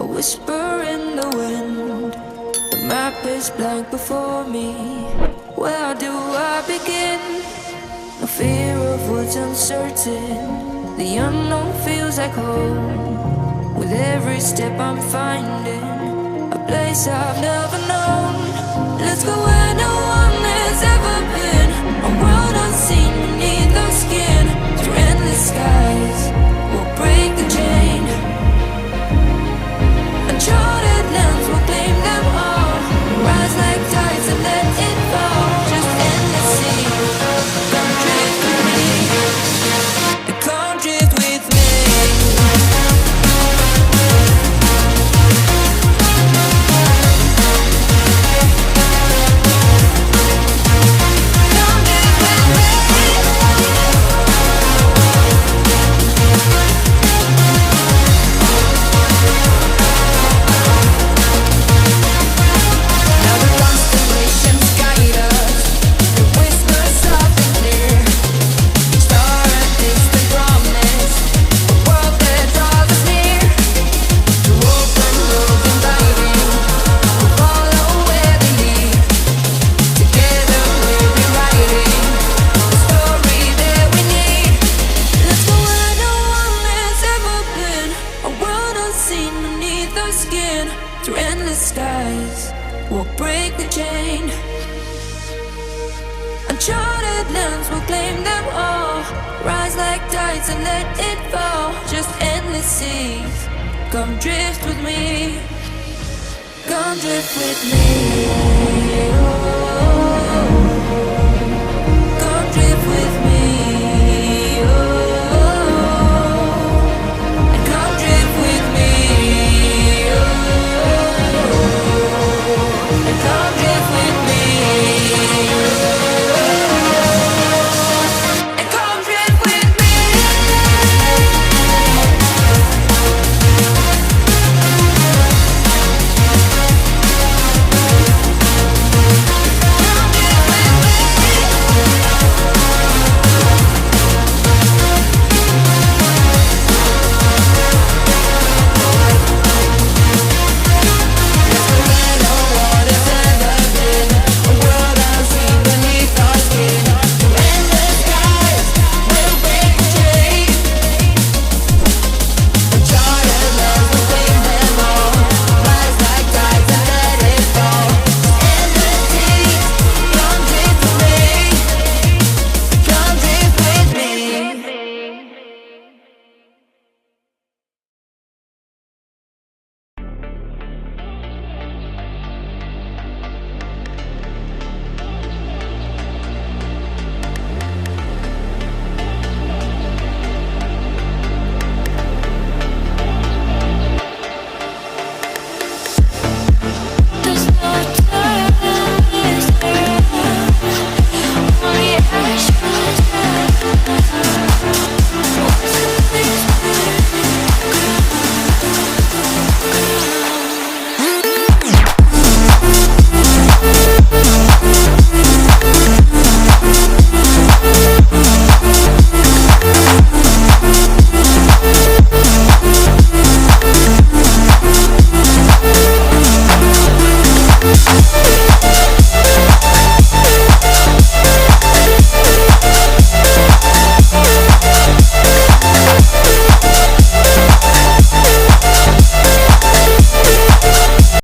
a whisper in the wind. The map is blank before me. Where do I begin? No fear of what's uncertain. The unknown feels like home. With every step I'm finding a place I've never known. Let's go where no one has ever been. A world unseen beneath our skin. Through endless skies, we'll break the chain. Uncharted lands will claim them all. Rise like tides and let it fall. Just endless sea. Come drift with me. Come drift with me. Through endless skies, we'll break the chain. Uncharted lands will claim them all. Rise like tides and let it fall. Just endless seas. Come drift with me. Come drift with me.